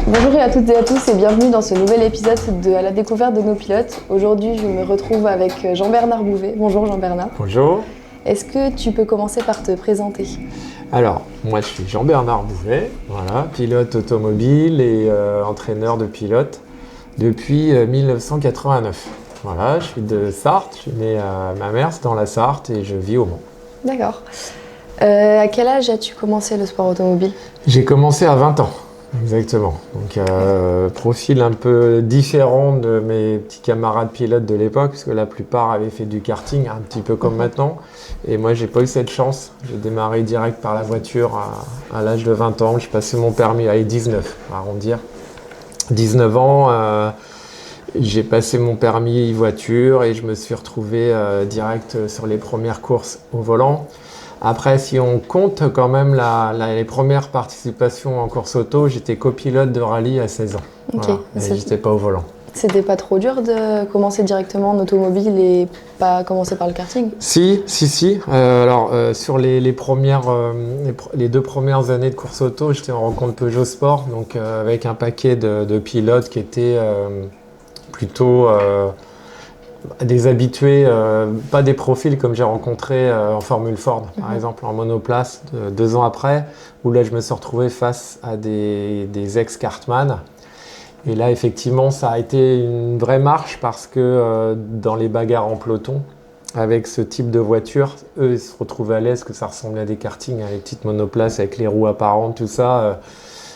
Bonjour à toutes et à tous et bienvenue dans ce nouvel épisode de À la découverte de nos pilotes. Aujourd'hui, je me retrouve avec Jean-Bernard Bouvet. Bonjour Jean-Bernard. Bonjour. Est-ce que tu peux commencer par te présenter ? Alors, moi je suis Jean-Bernard Bouvet, voilà, pilote automobile et entraîneur de pilote depuis 1989. Voilà, je suis de Sarthe, je suis né à Mamers dans la Sarthe et je vis au Mans. D'accord. À quel âge as-tu commencé le sport automobile ? J'ai commencé à 20 ans, exactement. Donc, profil un peu différent de mes petits camarades pilotes de l'époque, parce que la plupart avaient fait du karting, un petit peu comme maintenant. Et moi, j'ai pas eu cette chance. J'ai démarré direct par la voiture à l'âge de 20 ans. J'ai passé mon permis à 19, à arrondir. 19 ans, j'ai passé mon permis voiture et je me suis retrouvé direct sur les premières courses au volant. Après, si on compte quand même les premières participations en course auto, j'étais copilote de rallye à 16 ans. Ok. Voilà. Mais j'étais pas au volant. C'était pas trop dur de commencer directement en automobile et pas commencer par le karting ? Si. Sur les 2 premières années de course auto, j'étais en rencontre Peugeot Sport, donc avec un paquet de pilotes qui étaient plutôt des habitués, pas des profils comme j'ai rencontré en Formule Ford, par exemple, en monoplace 2 ans après, où là je me suis retrouvé face à des ex-kartman. Et là, effectivement, ça a été une vraie marche parce que dans les bagarres en peloton, avec ce type de voiture, eux, ils se retrouvaient à l'aise, que ça ressemblait à des kartings, les petites monoplaces avec les roues apparentes, tout ça.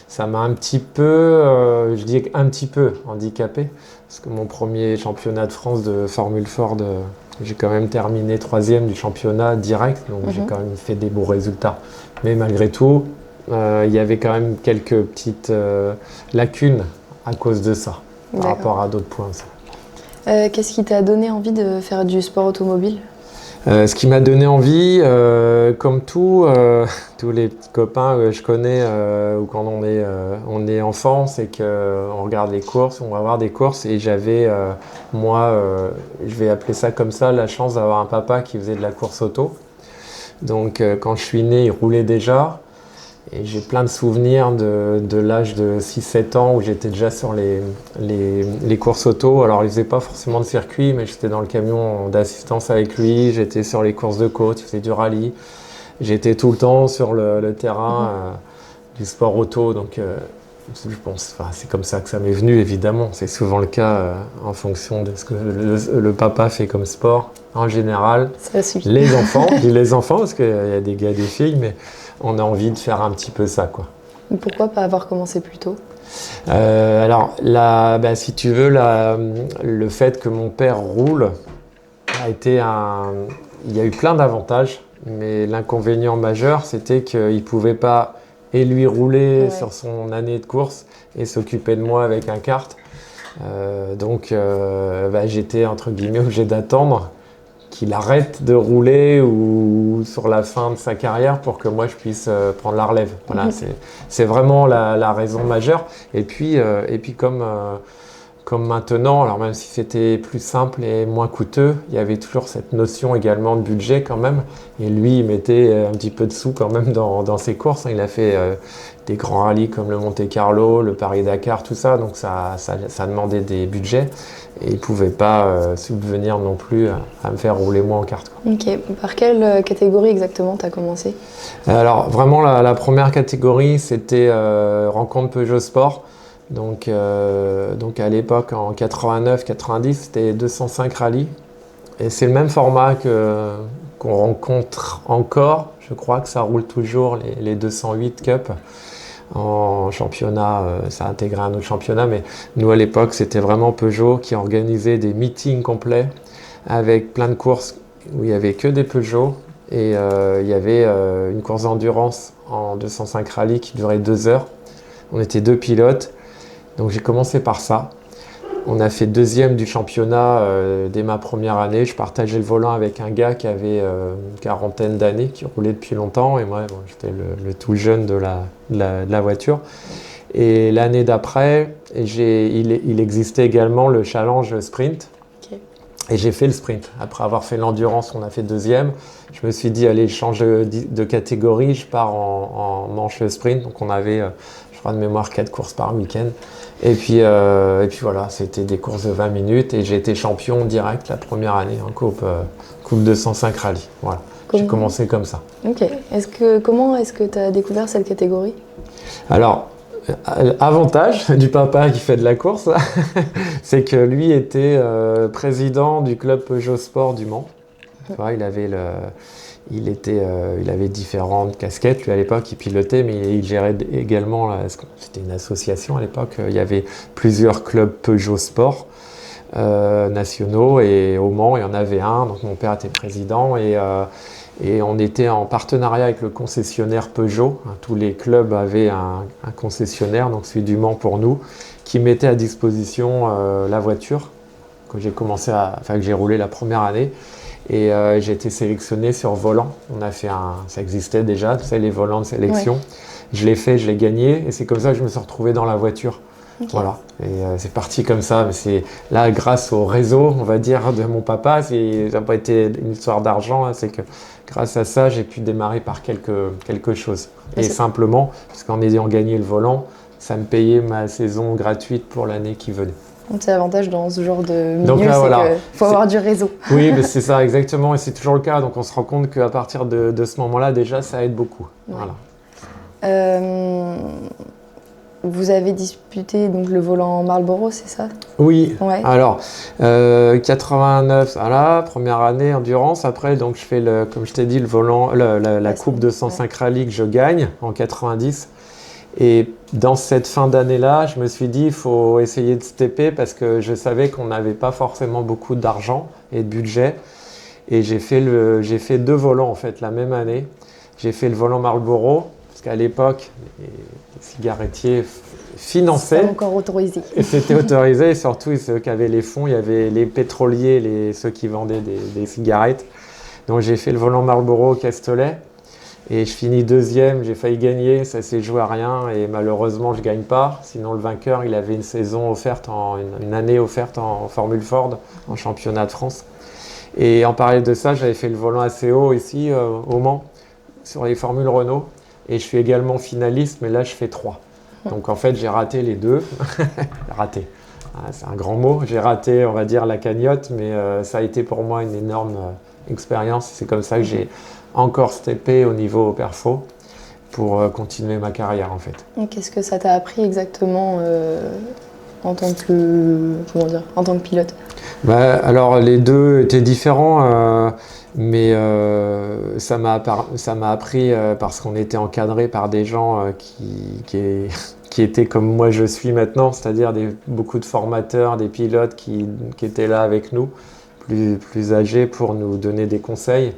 Ça m'a un petit peu, je dis un petit peu handicapé, parce que mon premier championnat de France de Formule Ford, j'ai quand même terminé 3e du championnat direct, donc j'ai quand même fait des beaux résultats. Mais malgré tout, il y avait quand même quelques petites lacunes à cause de ça, par rapport à d'autres points. Qu'est-ce qui t'a donné envie de faire du sport automobile ? Ce qui m'a donné envie, comme tous les petits copains que je connais, ou quand on est enfant, c'est qu'on regarde les courses, on va voir des courses, et j'avais, je vais appeler ça comme ça, la chance d'avoir un papa qui faisait de la course auto. Donc quand je suis né, il roulait déjà. Et j'ai plein de souvenirs de l'âge de 6-7 ans où j'étais déjà sur les courses auto. Alors, il ne faisait pas forcément de circuit, mais j'étais dans le camion d'assistance avec lui. J'étais sur les courses de côte, il faisait du rallye. J'étais tout le temps sur le terrain du sport auto. Donc, je pense, c'est comme ça que ça m'est venu, évidemment. C'est souvent le cas en fonction de ce que le papa fait comme sport. En général, les enfants, je dis les enfants parce qu'il y a des gars et des filles, mais on a envie de faire un petit peu ça, quoi. Pourquoi pas avoir commencé plus tôt ? Si tu veux, le fait que mon père roule a été il y a eu plein d'avantages, mais l'inconvénient majeur, c'était qu'il ne pouvait pas et lui rouler sur son année de course et s'occuper de moi avec un kart. Donc j'étais entre guillemets obligé d'attendre qu'il arrête de rouler ou sur la fin de sa carrière pour que moi je puisse prendre la relève. Voilà, c'est vraiment la raison majeure. Et puis comme maintenant, alors même si c'était plus simple et moins coûteux, il y avait toujours cette notion également de budget quand même. Et lui, il mettait un petit peu de sous quand même dans ses courses. Il a fait des grands rallyes comme le Monte-Carlo, le Paris-Dakar, tout ça. Donc ça demandait des budgets. Et il ne pouvait pas subvenir non plus à me faire rouler moi en kart, quoi. Ok. Par quelle catégorie exactement tu as commencé ? Alors vraiment, la première catégorie, c'était rencontre Peugeot Sport. Donc à l'époque, en 89-90, c'était 205 rallyes. Et c'est le même format qu'on rencontre encore. Je crois que ça roule toujours, les 208 Cup. En championnat, ça a intégré un autre championnat, mais nous à l'époque, c'était vraiment Peugeot qui organisait des meetings complets avec plein de courses où il n'y avait que des Peugeot. Et il y avait une course d'endurance en 205 rallye qui durait 2 heures. On était 2 pilotes. Donc j'ai commencé par ça. On a fait 2e du championnat dès ma première année. Je partageais le volant avec un gars qui avait une quarantaine d'années, qui roulait depuis longtemps. Et moi, j'étais le tout jeune de la voiture. Et l'année d'après, il existait également le challenge sprint. Okay. Et j'ai fait le sprint. Après avoir fait l'endurance, on a fait 2e. Je me suis dit, allez, je change de catégorie. Je pars en manche sprint. Donc on avait... je crois de mémoire 4 courses par week-end. Et puis voilà, c'était des courses de 20 minutes et j'ai été champion direct la première année en coupe 205 rallye. Voilà. J'ai commencé comme ça. Ok. Comment est-ce que tu as découvert cette catégorie? Alors, avantage du papa qui fait de la course, c'est que lui était président du club Peugeot Sport du Mans. Tu vois, il avait différentes casquettes. Lui, à l'époque, il pilotait, mais il gérait également, c'était une association à l'époque, il y avait plusieurs clubs Peugeot Sport nationaux, et au Mans, il y en avait un. Donc, mon père était président, et on était en partenariat avec le concessionnaire Peugeot. Tous les clubs avaient un concessionnaire, donc celui du Mans pour nous, qui mettait à disposition la voiture que j'ai roulé la première année. Et j'ai été sélectionné sur volant. Ça existait déjà, tu sais, les volants de sélection. Ouais. Je l'ai fait, je l'ai gagné, et c'est comme ça que je me suis retrouvé dans la voiture. Okay. Voilà. Et c'est parti comme ça. Mais c'est là, grâce au réseau, on va dire, de mon papa. Ça n'a pas été une histoire d'argent. Hein, c'est que grâce à ça, j'ai pu démarrer par quelque chose. Et simplement, parce qu'en ayant gagné le volant, ça me payait ma saison gratuite pour l'année qui venait. Donc c'est l'avantage dans ce genre de milieu, donc là, c'est qu'il faut avoir du réseau. Oui, mais c'est ça, exactement, et c'est toujours le cas. Donc on se rend compte qu'à partir de ce moment-là, déjà, ça aide beaucoup. Ouais. Voilà. Vous avez disputé donc, le volant Marlboro, c'est ça? Oui, ouais. Alors, 89, voilà, première année, endurance. Après, donc, je fais, comme je t'ai dit, le volant, la Coupe 205 Rallye que je gagne en 90. Et dans cette fin d'année-là, je me suis dit, il faut essayer de stepper parce que je savais qu'on n'avait pas forcément beaucoup d'argent et de budget. Et j'ai fait 2 volants en fait la même année. J'ai fait le volant Marlboro parce qu'à l'époque, les cigarettiers finançaient. C'était encore autorisé. Et c'était autorisé, et surtout ceux qui avaient les fonds, il y avait les pétroliers, ceux qui vendaient des cigarettes. Donc j'ai fait le volant Marlboro au Castellet. Et je finis 2e, j'ai failli gagner, ça s'est joué à rien et malheureusement je ne gagne pas. Sinon le vainqueur, il avait une année offerte en Formule Ford, en championnat de France. Et en parallèle de ça, j'avais fait le volant assez haut ici au Mans, sur les Formules Renault. Et je suis également finaliste, mais là je fais 3. Donc en fait j'ai raté les 2. Raté, c'est un grand mot. J'ai raté, on va dire, la cagnotte, mais ça a été pour moi une énorme expérience. C'est comme ça que j'ai encore steppé au niveau perfo pour continuer ma carrière en fait. Qu'est-ce que ça t'a appris exactement en tant que pilote? Alors les deux étaient différents, mais ça m'a appris parce qu'on était encadré par des gens qui étaient comme moi je suis maintenant, c'est-à-dire beaucoup de formateurs, des pilotes qui étaient là avec nous, plus âgés, pour nous donner des conseils.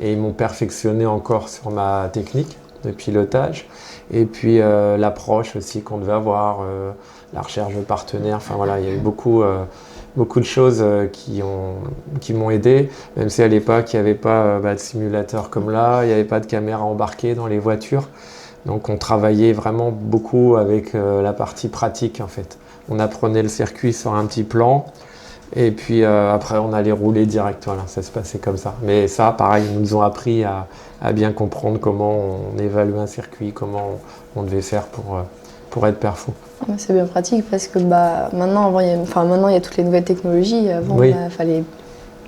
Et ils m'ont perfectionné encore sur ma technique de pilotage. Et puis l'approche aussi qu'on devait avoir, la recherche de partenaires. Enfin voilà, il y a eu beaucoup de choses qui m'ont aidé. Même si à l'époque, il n'y avait pas de simulateur comme là, il n'y avait pas de caméra embarquée dans les voitures. Donc on travaillait vraiment beaucoup avec la partie pratique en fait. On apprenait le circuit sur un petit plan. Et puis après, on allait rouler direct. Voilà, ça se passait comme ça. Mais ça, pareil, ils nous ont appris à bien comprendre comment on évalue un circuit, comment on devait faire pour être perfo. C'est bien pratique parce que maintenant, il y a toutes les nouvelles technologies. Avant, oui. Il fallait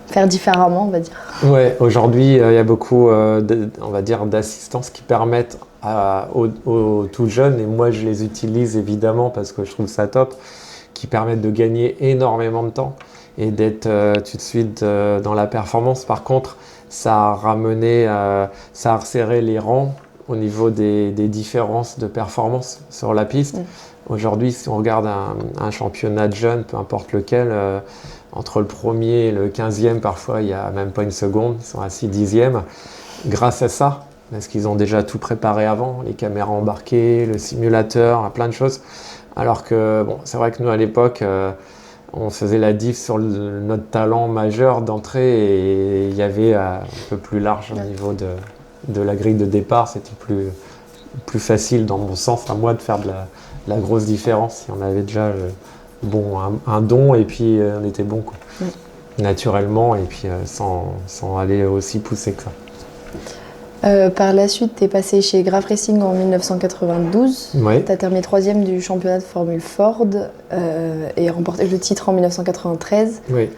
faire différemment, on va dire. Oui, aujourd'hui, il y a beaucoup, on va dire, d'assistances qui permettent aux tout jeunes, et moi, je les utilise évidemment parce que je trouve ça top, qui permettent de gagner énormément de temps et d'être tout de suite dans la performance. Par contre, ça a resserré les rangs au niveau des différences de performance sur la piste. Aujourd'hui, si on regarde un championnat de jeunes, peu importe lequel, entre le premier et le 15e, parfois, il n'y a même pas une seconde, ils sont à 6/10. Grâce à ça, parce qu'ils ont déjà tout préparé avant, les caméras embarquées, le simulateur, plein de choses. Alors que, bon, c'est vrai que nous, à l'époque, on faisait la diff sur notre talent majeur d'entrée, et il y avait un peu plus large au niveau de la grille de départ. C'était plus facile, dans mon sens, à moi, de faire de la grosse différence si on avait déjà un don et puis on était bon, quoi. Naturellement, et puis sans aller aussi pousser que ça. Par la suite, tu es passé chez Graf Racing en 1992. Ouais. Tu as terminé 3e du championnat de Formule Ford et remporté le titre en 1993. Oui.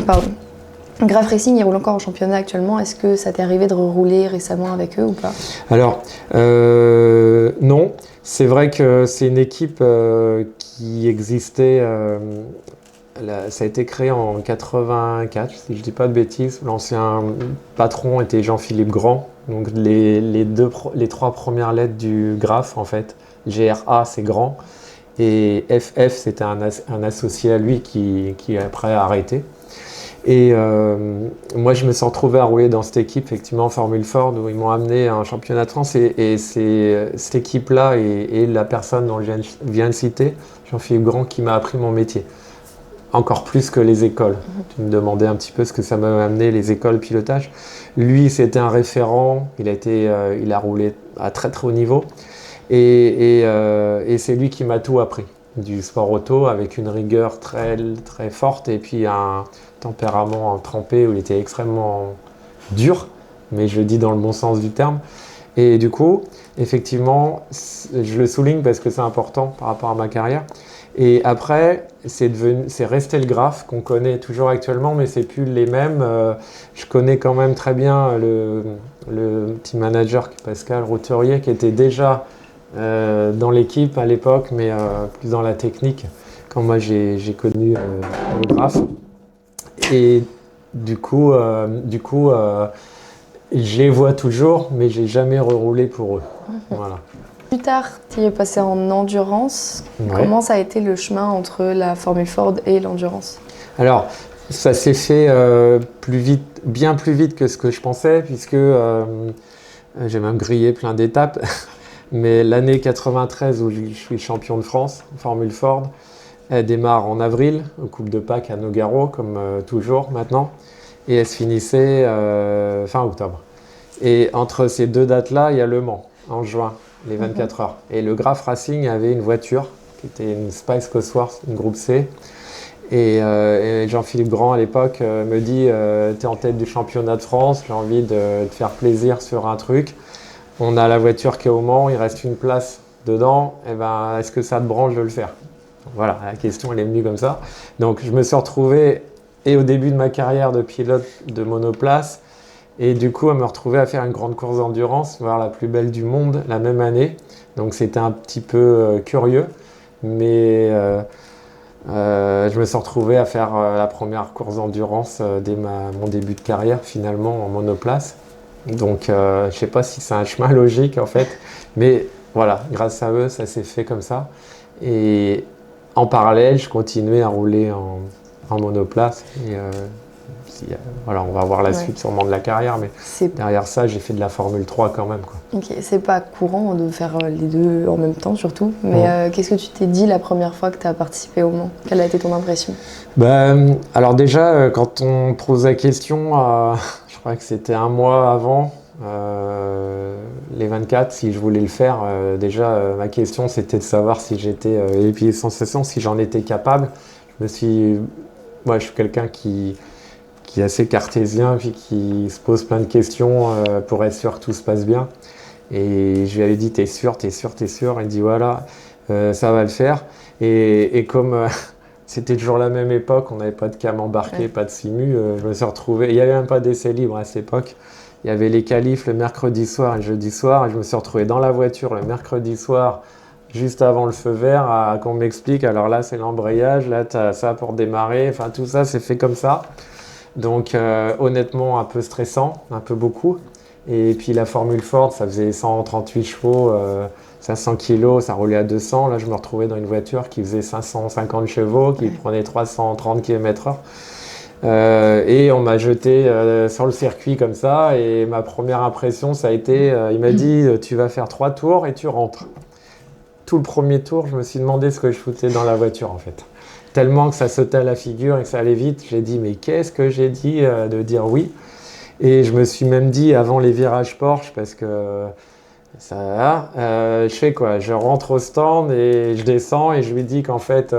Pardon. Graf Racing, il roule encore en championnat actuellement. Est-ce que ça t'est arrivé de rouler récemment avec eux ou pas? Alors, non. C'est vrai que c'est une équipe qui existait. Ça a été créé en 84, si je ne dis pas de bêtises. L'ancien patron était Jean-Philippe Grand. Donc les 3 premières lettres du Graf, en fait, GRA, c'est Grand. Et FF, c'était un associé à lui qui après a arrêté. Et moi, je me suis retrouvé à rouler dans cette équipe, effectivement, Formule Ford, où ils m'ont amené à un championnat de France. Et c'est cette équipe-là et la personne dont je viens de citer, Jean-Philippe Grand, qui m'a appris mon métier. Encore plus que les écoles. Tu me demandais un petit peu ce que ça m'a amené, les écoles pilotage. Lui, c'était un référent. Il a roulé à très très haut niveau. Et c'est lui qui m'a tout appris. Du sport auto avec une rigueur très, très forte et puis un tempérament trempé où il était extrêmement dur, mais je le dis dans le bon sens du terme. Et du coup, effectivement, je le souligne parce que c'est important par rapport à ma carrière. Et après, c'est resté le Graf qu'on connaît toujours actuellement, mais c'est plus les mêmes. Je connais quand même très bien le petit manager Pascal Routurier qui était déjà dans l'équipe à l'époque, mais plus dans la technique quand moi j'ai connu le Graf. Et du coup, je les vois toujours, mais j'ai jamais reroulé pour eux. Voilà. Plus tard, tu es passé en endurance. Ouais. Comment ça a été le chemin entre la Formule Ford et l'endurance? Alors, ça s'est fait plus vite, bien plus vite que ce que je pensais, puisque j'ai même grillé plein d'étapes. Mais l'année 93 où je suis champion de France, Formule Ford, elle démarre en avril, au Coupe de Pâques à Nogaro, comme toujours maintenant, et elle se finissait fin octobre. Et entre ces deux dates-là, il y a Le Mans, en juin, les 24 heures. Et le Graf Racing avait une voiture, qui était une Spice Cosworth, une groupe C. Et Jean-Philippe Grand, à l'époque, me dit « T'es en tête du championnat de France, j'ai envie de te faire plaisir sur un truc. On a la voiture qui est au Mans, il reste une place dedans, et ben, est-ce que ça te branche de le faire ?» Voilà, la question elle est venue comme ça. Donc je me suis retrouvé, et au début de ma carrière de pilote de monoplace, et du coup à me retrouver à faire une grande course d'endurance, voire la plus belle du monde la même année. Donc c'était un petit peu curieux, mais je me suis retrouvé à faire la première course d'endurance dès mon début de carrière finalement en monoplace. Donc je ne sais pas si c'est un chemin logique en fait, mais voilà, grâce à eux ça s'est fait comme ça. Et en parallèle, je continuais à rouler en monoplace. Et, voilà, on va voir la suite sûrement de la carrière, mais derrière ça, j'ai fait de la Formule 3 quand même, quoi. Ok, c'est pas courant de faire les deux en même temps, surtout. Mais qu'est-ce que tu t'es dit la première fois que tu as participé au Mans? Quelle a été ton impression? Alors déjà, quand on pose la question, je crois que c'était un mois avant, les 24, si je voulais le faire, ma question c'était de savoir si j'étais, et puis les sensations, si j'en étais capable. Moi, je suis quelqu'un qui est assez cartésien, puis qui se pose plein de questions pour être sûr que tout se passe bien. Et je lui avais dit, t'es sûr, t'es sûr, t'es sûr. Il me dit, voilà, ça va le faire. Et comme c'était toujours la même époque, on n'avait pas de cam embarqué, pas de simu, je me suis retrouvé, il n'y avait même pas d'essai libre à cette époque. Il y avait les qualifs le mercredi soir et le jeudi soir, et je me suis retrouvé dans la voiture le mercredi soir, juste avant le feu vert, qu'on m'explique, alors là c'est l'embrayage, là tu as ça pour démarrer, enfin tout ça c'est fait comme ça. Donc honnêtement un peu stressant, un peu beaucoup. Et puis la Formule Ford, ça faisait 138 chevaux, 500 kg, ça roulait à 200. Là je me retrouvais dans une voiture qui faisait 550 chevaux, qui prenait 330 km/h. Et on m'a jeté sur le circuit comme ça, et ma première impression ça a été, il m'a dit tu vas faire 3 tours et tu rentres. Tout le premier tour, je me suis demandé ce que je foutais dans la voiture en fait. Tellement que ça sautait à la figure et que ça allait vite, j'ai dit mais qu'est-ce que j'ai dit de dire oui. Et je me suis même dit avant les virages Porsche, parce que ça, je fais quoi? Je rentre au stand et je descends et je lui dis qu'en fait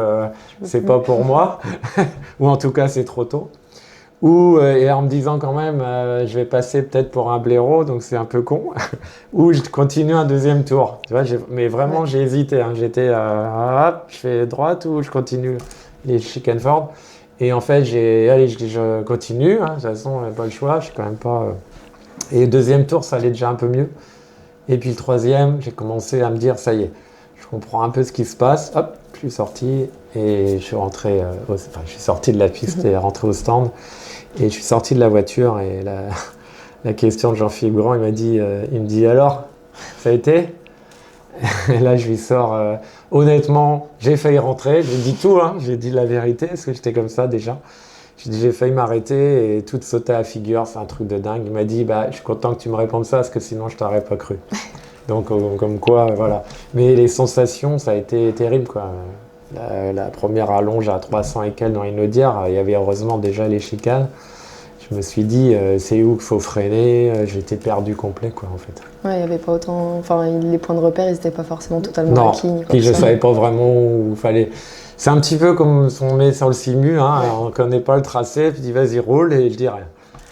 c'est pas pour moi, ou en tout cas c'est trop tôt. Et en me disant quand même, je vais passer peut-être pour un blaireau, donc c'est un peu con, ou je continue un deuxième tour. Tu vois, mais vraiment, j'ai hésité. Hein. J'étais, hop, je fais droite ou je continue les chicanes-ford. Et en fait, allez, je continue. Hein. De toute façon, pas le choix. Je suis quand même pas. Et le deuxième tour, ça allait déjà un peu mieux. Et puis le troisième, j'ai commencé à me dire, ça y est, je comprends un peu ce qui se passe. Hop, je suis sorti et je suis rentré. Je suis sorti de la piste et rentré au stand. Et je suis sorti de la voiture et la question de Jean-Philippe Grand, il me dit alors, ça a été? Et là, je lui sors, honnêtement, j'ai failli rentrer, j'ai dit tout, hein, j'ai dit la vérité, parce que j'étais comme ça déjà. J'ai failli m'arrêter et tout sauter à la figure, c'est un truc de dingue. Il m'a dit, bah, je suis content que tu me répondes ça, parce que sinon, je t'aurais pas cru. Donc, comme quoi, voilà. Mais les sensations, ça a été terrible, quoi. La première allonge à 300 et quelques dans Inaudière, il y avait heureusement déjà les chicanes. Je me suis dit, c'est où qu'il faut freiner. J'étais perdu complet, quoi, en fait. Ouais, il n'y avait pas autant. Enfin, les points de repère, ils n'étaient pas forcément totalement acquis. Non, puis je ne savais pas vraiment où il fallait. C'est un petit peu comme si on met sur le simu, hein, on ne connaît pas le tracé, puis dis vas-y, roule, et je dis rien.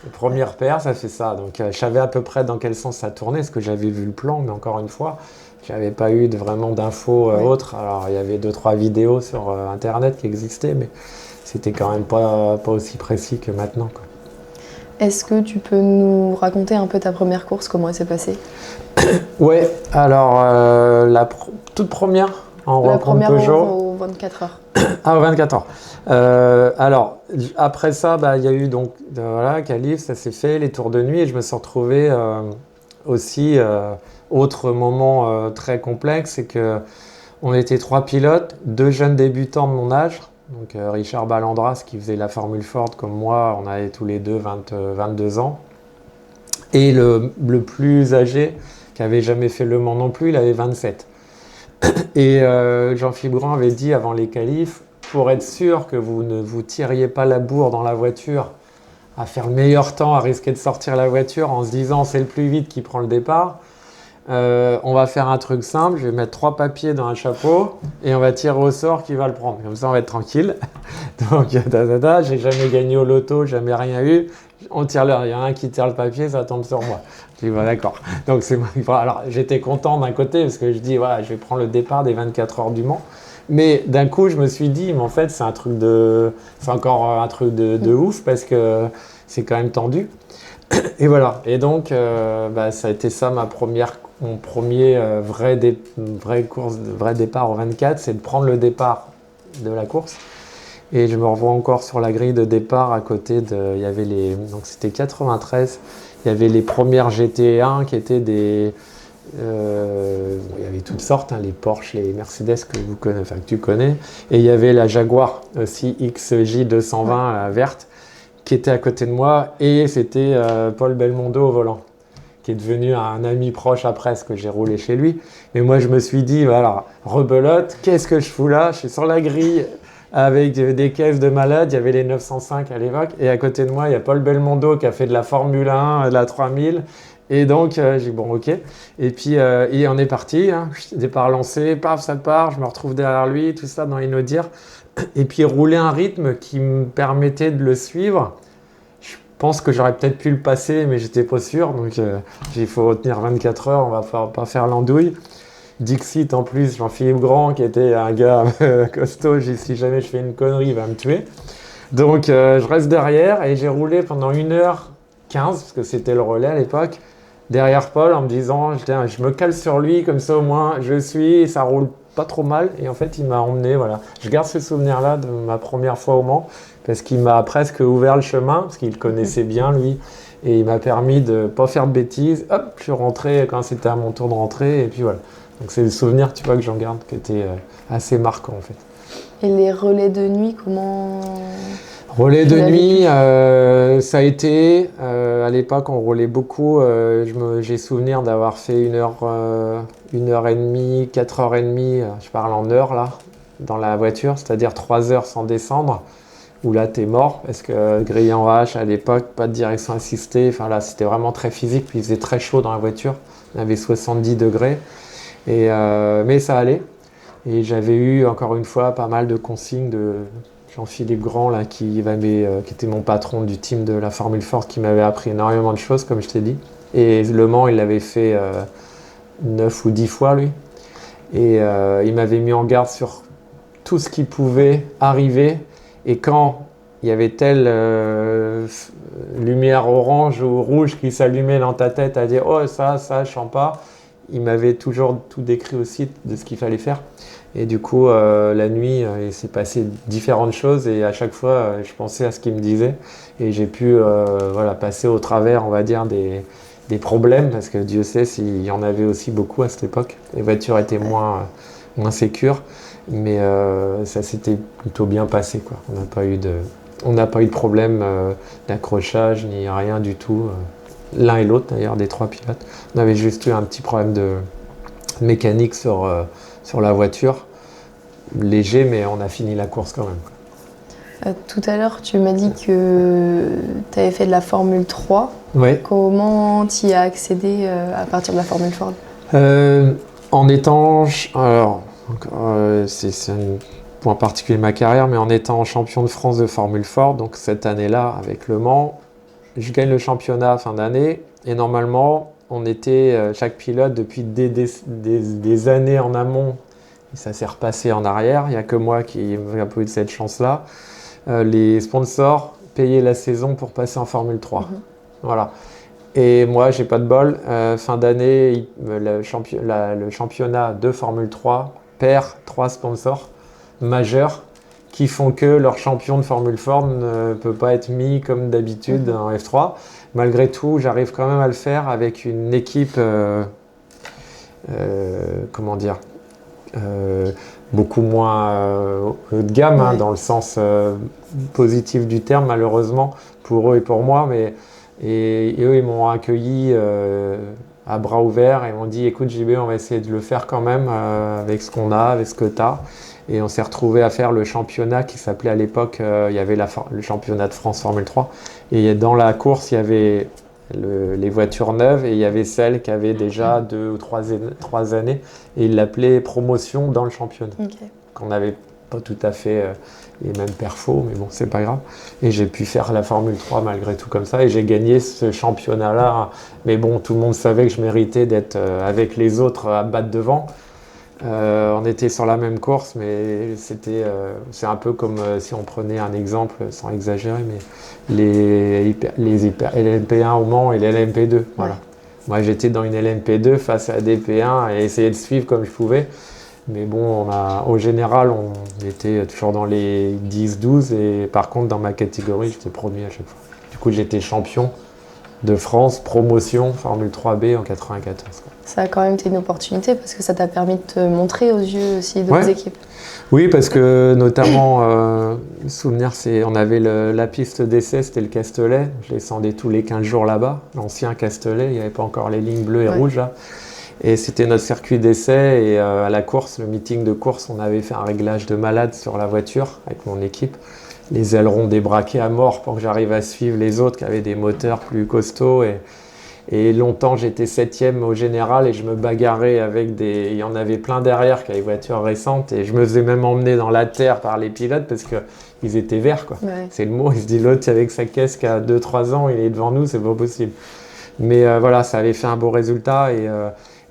Le premier repère, ça fait ça. Donc, je savais à peu près dans quel sens ça tournait, parce que j'avais vu le plan, mais encore une fois, je n'avais pas eu vraiment d'infos autres. Alors, il y avait 2-3 vidéos sur Internet qui existaient, mais c'était quand même pas aussi précis que maintenant, quoi. Est-ce que tu peux nous raconter un peu ta première course, comment elle s'est passée? Ouais, alors toute première en rencontre Peugeot. Au 24 heures. Ah, au 24 heures. Alors, après ça, il y a eu donc, voilà, qualif, ça s'est fait, les tours de nuit, et je me suis retrouvé aussi, autre moment très complexe, c'est que on était 3 pilotes, 2 jeunes débutants de mon âge, donc Richard Ballandras qui faisait la Formule Ford comme moi, on avait tous les deux 22 ans, et le plus âgé, qui avait jamais fait Le Mans non plus, il avait 27. Et Jean-Philippe Grand avait dit avant les qualifs, pour être sûr que vous ne vous tiriez pas la bourre dans la voiture, à faire le meilleur temps, à risquer de sortir la voiture en se disant c'est le plus vite qui prend le départ, on va faire un truc simple, je vais mettre 3 papiers dans un chapeau et on va tirer au sort qui va le prendre. Comme ça, on va être tranquille. Donc, j'ai jamais gagné au loto, jamais rien eu. On tire il y en a un qui tire le papier, ça tombe sur moi. Je dis, d'accord. Donc, alors, j'étais content d'un côté parce que je dis, voilà, je vais prendre le départ des 24 heures du Mans. Mais d'un coup, je me suis dit, mais en fait, c'est encore un truc de ouf parce que c'est quand même tendu. Et voilà. Et donc, ça a été ça mon premier vrai départ au 24, c'est de prendre le départ de la course. Et je me revois encore sur la grille de départ à côté il y avait donc c'était 93, il y avait les premières GT1 qui étaient il y avait toutes sortes, hein, les Porsche, les Mercedes que tu connais, et il y avait la Jaguar aussi XJ220 la verte qui était à côté de moi, et c'était Paul Belmondo au volant, qui est devenu un ami proche après, parce que j'ai roulé chez lui. Mais moi, je me suis dit, voilà, rebelote, qu'est-ce que je fous là? Je suis sur la grille avec des caisses de malades, il y avait les 905 à l'époque, et à côté de moi, il y a Paul Belmondo qui a fait de la Formule 1, de la 3000, et donc, j'ai dit, bon, ok. Et puis, et on est parti, hein, départ lancé, paf, ça part, je me retrouve derrière lui, tout ça dans Inaudière. Et puis rouler un rythme qui me permettait de le suivre. Je pense que j'aurais peut-être pu le passer, mais j'étais pas sûr. Donc il faut retenir 24 heures, on va pas faire l'andouille. Dixit en plus, Jean-Philippe Grand, qui était un gars costaud, j'ai dit si jamais je fais une connerie, il va me tuer. Donc je reste derrière et j'ai roulé pendant 1h15, parce que c'était le relais à l'époque, derrière Paul en me disant je me cale sur lui, comme ça au moins je suis, ça roule pas trop mal. Et en fait, il m'a emmené, voilà. Je garde ce souvenir-là de ma première fois au Mans, parce qu'il m'a presque ouvert le chemin, parce qu'il connaissait bien, lui. Et il m'a permis de pas faire de bêtises. Hop, je suis rentré quand c'était à mon tour de rentrer, et puis voilà. Donc c'est le souvenir, tu vois, que j'en garde, qui était assez marquant, en fait. Et les relais de nuit, comment... Relais de nuit, ça a été, à l'époque on roulait beaucoup, j'ai souvenir d'avoir fait 1h30, 4h30, je parle en heure là, dans la voiture, c'est-à-dire 3 heures sans descendre, où là t'es mort, parce que grille en H à l'époque, pas de direction assistée, enfin là c'était vraiment très physique, puis il faisait très chaud dans la voiture, il y avait 70 degrés, mais ça allait. Et j'avais eu encore une fois pas mal de consignes de Jean-Philippe Grand, là, qui était mon patron du team de la Formule Ford, qui m'avait appris énormément de choses, comme je t'ai dit. Et Le Mans, il l'avait fait 9 ou 10 fois, lui. Et il m'avait mis en garde sur tout ce qui pouvait arriver. Et quand il y avait telle lumière orange ou rouge qui s'allumait dans ta tête à dire « Oh, ça, je sens pas », il m'avait toujours tout décrit aussi de ce qu'il fallait faire. Et du coup, la nuit, il s'est passé différentes choses et à chaque fois, je pensais à ce qu'il me disait. Et j'ai pu passer au travers, on va dire, des problèmes, parce que Dieu sait s'il y en avait aussi beaucoup à cette époque. Les voitures étaient moins sécures, mais ça s'était plutôt bien passé, quoi. On n'a pas eu de problème d'accrochage, ni rien du tout. L'un et l'autre, d'ailleurs, des 3 pilotes. On avait juste eu un petit problème de mécanique sur la voiture, léger, mais on a fini la course quand même. Tout à l'heure, tu m'as dit que tu avais fait de la Formule 3. Oui. Comment tu y as accédé à partir de la Formule Ford? En étant... Alors, c'est un point particulier de ma carrière, mais en étant champion de France de Formule Ford, donc cette année-là, avec Le Mans, je gagne le championnat à fin d'année, et normalement, on était chaque pilote depuis des années en amont, et ça s'est repassé en arrière. Il n'y a que moi qui ai un peu eu de cette chance-là. Les sponsors payaient la saison pour passer en Formule 3. Voilà. Et moi, j'ai pas de bol. Fin d'année, le championnat de Formule 3 perd 3 sponsors majeurs qui font que leur champion de Formule Ford ne peut pas être mis comme d'habitude en F3. Malgré tout, j'arrive quand même à le faire avec une équipe, beaucoup moins haut de gamme, dans le sens positif du terme, malheureusement, pour eux et pour moi. Et eux, ils m'ont accueilli à bras ouverts et m'ont dit « Écoute, JB, on va essayer de le faire quand même avec ce qu'on a, avec ce que tu as ». Et on s'est retrouvé à faire le championnat qui s'appelait à l'époque, il y avait le championnat de France Formule 3. Et dans la course, il y avait les voitures neuves et il y avait celles qui avaient déjà 2 ou 3 années. Et ils l'appelaient promotion dans le championnat. Qu'on n'avait pas tout à fait les mêmes perfos, mais bon, c'est pas grave. Et j'ai pu faire la Formule 3 malgré tout comme ça. Et j'ai gagné ce championnat-là. Mais bon, tout le monde savait que je méritais d'être avec les autres à battre devant. On était sur la même course, mais c'est un peu comme si on prenait un exemple, sans exagérer, mais les LMP1 au Mans et les LMP2. Voilà. Moi, j'étais dans une LMP2 face à des P1 et essayais de suivre comme je pouvais. Mais bon, au général, on était toujours dans les 10-12 et par contre, dans ma catégorie, j'étais premier à chaque fois. Du coup, j'étais champion de France, promotion, Formule 3B en 94. Ça a quand même été une opportunité parce que ça t'a permis de te montrer aux yeux aussi d'autres équipes. Oui, parce que notamment, le souvenir, on avait la piste d'essai, c'était le Castellet. Je descendais tous les 15 jours là-bas, l'ancien Castellet, il n'y avait pas encore les lignes bleues et rouges là. Et c'était notre circuit d'essai et à la course, le meeting de course, on avait fait un réglage de malade sur la voiture avec mon équipe. Les ailerons débraqués à mort pour que j'arrive à suivre les autres qui avaient des moteurs plus costauds. Et longtemps, j'étais 7e au général et je me bagarrais il y en avait plein derrière qui avaient des voitures récentes et je me faisais même emmener dans la terre par les pilotes parce qu'ils étaient verts, quoi. C'est le mot. Il se dit l'autre avec sa caisse qui a 2-3 ans, il est devant nous, c'est pas possible. Mais voilà, ça avait fait un beau résultat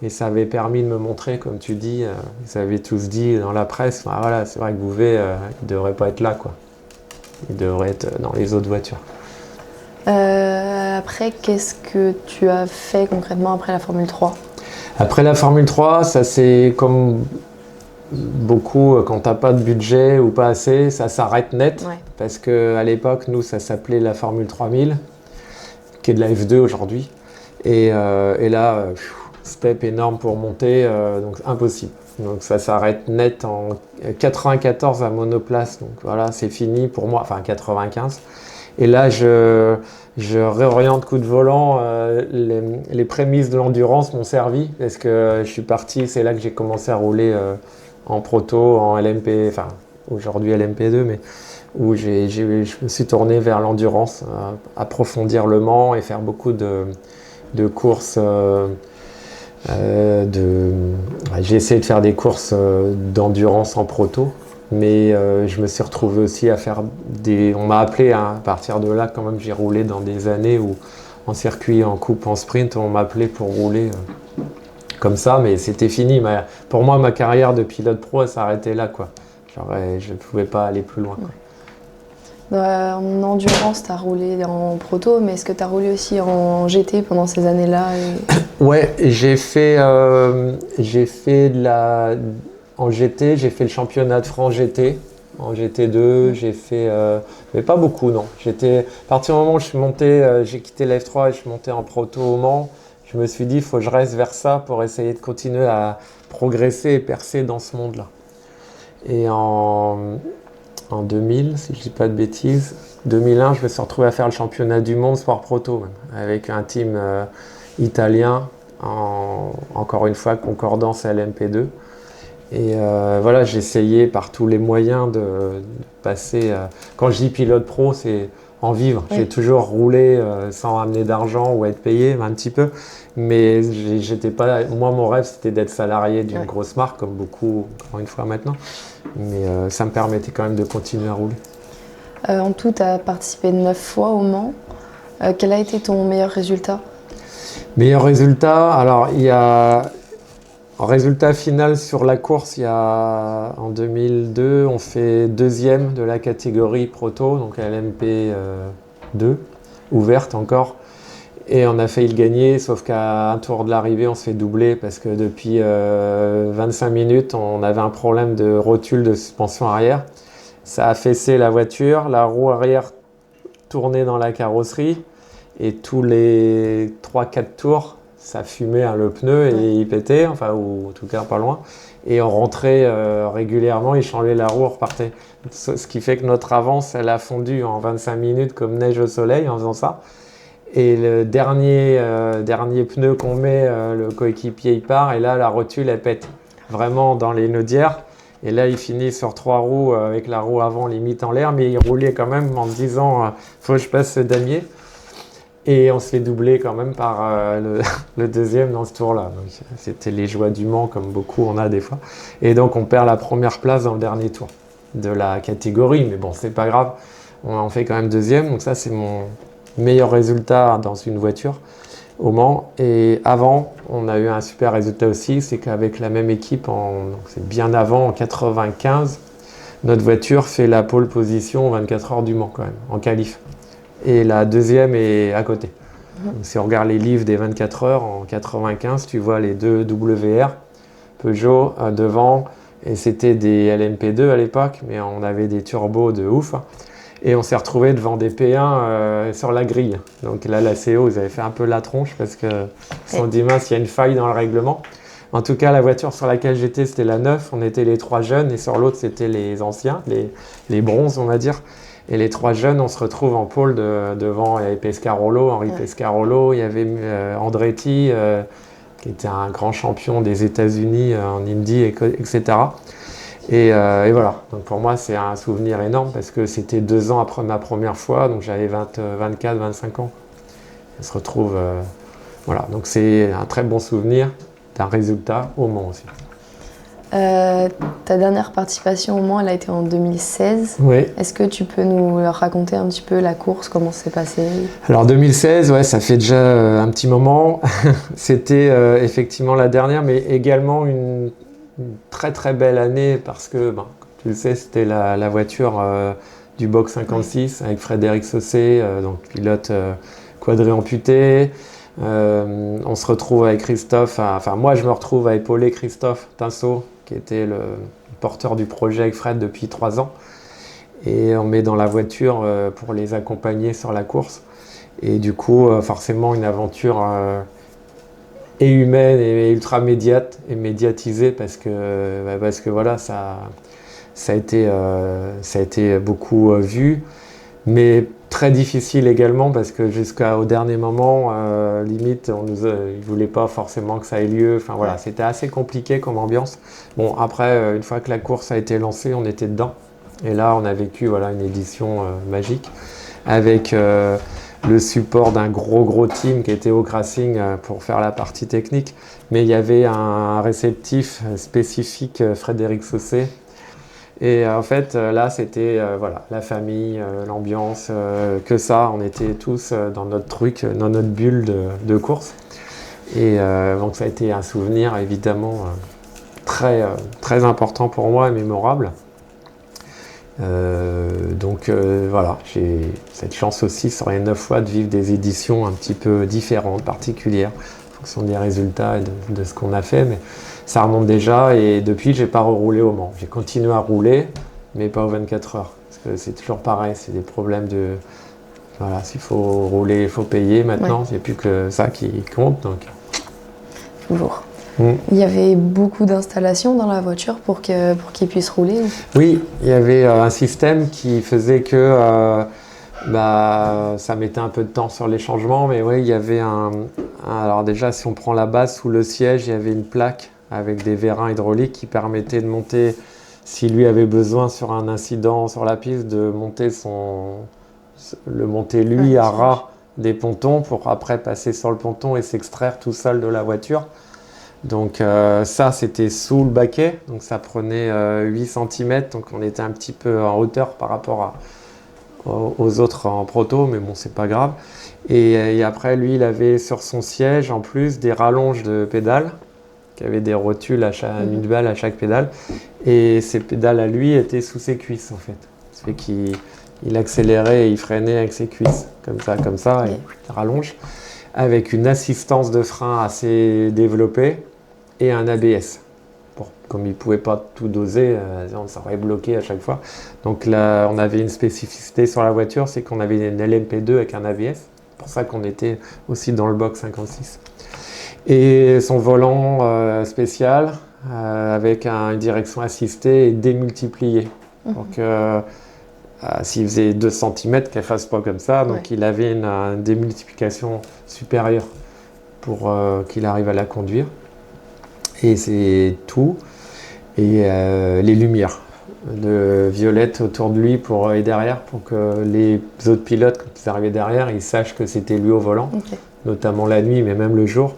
et ça avait permis de me montrer, comme tu dis, ils avaient tous dit dans la presse, voilà, c'est vrai que Bouvet, il ne devrait pas être là, quoi. Il devrait être dans les autres voitures. Après, qu'est-ce que tu as fait concrètement après la Formule 3? Après la Formule 3, ça c'est comme beaucoup, quand tu n'as pas de budget ou pas assez, ça s'arrête net. Parce qu'à l'époque, nous, ça s'appelait la Formule 3000, qui est de la F2 aujourd'hui. Et là, step énorme pour monter, donc impossible. Donc ça s'arrête net en 94 à monoplace, donc voilà, c'est fini pour moi, enfin 95. Et là, je réoriente coup de volant, les prémices de l'endurance m'ont servi, parce que je suis parti, c'est là que j'ai commencé à rouler en proto, en LMP, enfin aujourd'hui LMP2, mais où je me suis tourné vers l'endurance, approfondir Le Mans et faire beaucoup de courses. J'ai essayé de faire des courses d'endurance en proto Mais je me suis retrouvé aussi à faire des... On m'a appelé à partir de là, quand même, j'ai roulé dans des années où en circuit, en coupe, en sprint, on m'appelait pour rouler comme ça, mais c'était fini. Pour moi, ma carrière de pilote pro, elle s'arrêtait là, quoi. Je ne pouvais pas aller plus loin, quoi. En endurance, tu as roulé en proto, mais est-ce que tu as roulé aussi en GT pendant ces années-là Ouais, j'ai fait en GT, j'ai fait le championnat de France GT, en GT2, j'ai fait, mais pas beaucoup, non. À partir du moment où je suis monté, j'ai quitté la F3 et je suis monté en proto au Mans, je me suis dit, il faut que je reste vers ça pour essayer de continuer à progresser et percer dans ce monde-là. Et en 2000, si je ne dis pas de bêtises, 2001, je me suis retrouvé à faire le championnat du monde sport proto, même, avec un team italien, encore une fois, concordance à l'MP2. Et voilà, j'ai essayé par tous les moyens de passer. Quand je dis pilote pro, c'est en vivre. Oui. J'ai toujours roulé sans amener d'argent ou être payé un petit peu. Mais j'étais pas. Moi, mon rêve, c'était d'être salarié d'une grosse marque, comme beaucoup, encore une fois maintenant. Mais ça me permettait quand même de continuer à rouler. En tout, tu as participé 9 fois au Mans. Quel a été ton meilleur résultat? Meilleur résultat, alors il y a. En résultat final sur la course, en 2002, on fait deuxième de la catégorie proto, donc à l'MP2, ouverte encore. Et on a failli le gagner, sauf qu'à un tour de l'arrivée, on se fait doubler parce que depuis 25 minutes, on avait un problème de rotule de suspension arrière. Ça a fessé la voiture, la roue arrière tournait dans la carrosserie et tous les 3-4 tours, ça fumait le pneu et il pétait, enfin, ou en tout cas pas loin. Et on rentrait régulièrement, il changeait la roue, on repartait. Ce qui fait que notre avance, elle a fondu en 25 minutes comme neige au soleil en faisant ça. Et le dernier pneu qu'on met, le coéquipier il part et là la rotule elle pète vraiment dans les naudières. Et là il finit sur 3 roues avec la roue avant limite en l'air, mais il roulait quand même en se disant faut que je passe ce damier. Et on se fait doubler quand même par le deuxième dans ce tour-là. Donc c'était les joies du Mans comme beaucoup on a des fois. Et donc on perd la première place dans le dernier tour de la catégorie, mais bon c'est pas grave, on en fait quand même deuxième. Donc ça c'est mon meilleur résultat dans une voiture au Mans. Et avant, on a eu un super résultat aussi, c'est qu'avec la même équipe, c'est bien avant, en 95, notre voiture fait la pole position 24 heures du Mans quand même, en qualif. Et la deuxième est à côté. Donc, si on regarde les livres des 24 heures, en 95, tu vois les deux WR, Peugeot devant, et c'était des LMP2 à l'époque, mais on avait des turbos de ouf. Et on s'est retrouvé devant des P1 sur la grille. Donc là, la CO, ils avaient fait un peu la tronche parce qu'ils se sont dit, mince, il y a une faille dans le règlement. En tout cas, la voiture sur laquelle j'étais, c'était la 9. On était les 3 jeunes et sur l'autre, c'était les anciens, les bronzes, on va dire. Et les 3 jeunes, on se retrouve en pôle devant. Il y avait Pescarolo, Henri Pescarolo, il y avait Andretti, qui était un grand champion des États-Unis en Indy, etc. Et voilà, donc pour moi c'est un souvenir énorme parce que c'était 2 ans après ma première fois, donc j'avais 24, 25 ans. On se retrouve, voilà, donc c'est un très bon souvenir d'un résultat au Mans aussi. Ta dernière participation au Mans, elle a été en 2016. Oui. Est-ce que tu peux nous raconter un petit peu la course, comment ça s'est passé? Alors 2016, ouais, ça fait déjà un petit moment. C'était effectivement la dernière, mais également une très très belle année parce que, comme tu le sais, c'était la voiture du box 56 avec Frédéric Saucé, donc pilote quadri-amputé. On se retrouve avec Christophe, enfin moi je me retrouve à épauler Christophe Tinceau, qui était le porteur du projet avec Fred depuis 3 ans. Et on met dans la voiture pour les accompagner sur la course. Et du coup, forcément, une aventure et humaine et ultra médiatisée parce que voilà, ça a été beaucoup vu, mais très difficile également parce que jusqu'au dernier moment, limite, ils ne voulaient pas forcément que ça ait lieu. Enfin voilà, c'était assez compliqué comme ambiance. Bon, après, une fois que la course a été lancée, on était dedans. Et là, on a vécu une édition magique avec le support d'un gros team qui était Hawk Racing pour faire la partie technique. Mais il y avait un réceptif spécifique, Frédéric Saucé. Et en fait, là, c'était voilà, la famille, l'ambiance, que ça. On était tous dans notre truc, dans notre bulle de course. Et donc, ça a été un souvenir, évidemment, très important pour moi et mémorable. Voilà, j'ai cette chance aussi sur les 9 fois de vivre des éditions un petit peu différentes, particulières, en fonction des résultats et de ce qu'on a fait. Mais ça remonte déjà et depuis, j'ai pas reroulé au Mans. J'ai continué à rouler, mais pas aux 24 heures. Parce que c'est toujours pareil, c'est des problèmes de... Voilà, s'il faut rouler, il faut payer maintenant. C'est plus que ça qui compte. Donc. Toujours. Il y avait beaucoup d'installations dans la voiture pour qu'il puisse rouler. Oui, il y avait un système qui faisait que ça mettait un peu de temps sur les changements, mais oui, il y avait alors déjà, si on prend la base sous le siège, il y avait une plaque avec des vérins hydrauliques qui permettaient de monter, si lui avait besoin sur un incident sur la piste, de monter lui à ras des pontons pour après passer sur le ponton et s'extraire tout seul de la voiture. Donc ça, c'était sous le baquet, donc ça prenait 8 cm, donc on était un petit peu en hauteur par rapport aux autres en proto, mais bon, c'est pas grave. Et après, lui, il avait sur son siège, en plus, des rallonges de pédales, qui avaient des rotules une balle à chaque pédale, et ces pédales à lui étaient sous ses cuisses, en fait. Ça fait qu'il accélérait et il freinait avec ses cuisses, comme ça, et rallonge, avec une assistance de frein assez développée, et un ABS. Comme il ne pouvait pas tout doser, on s'aurait bloqué à chaque fois. Donc là, on avait une spécificité sur la voiture, c'est qu'on avait une LMP2 avec un ABS. C'est pour ça qu'on était aussi dans le box 56. Et son volant spécial, avec une direction assistée et démultipliée. Donc s'il faisait 2 cm, qu'elle ne fasse pas comme ça. Donc il avait une démultiplication supérieure pour qu'il arrive à la conduire. Et c'est tout. Et les lumières de violette autour de lui et derrière pour que les autres pilotes, quand ils arrivaient derrière, ils sachent que c'était lui au volant, notamment la nuit, mais même le jour,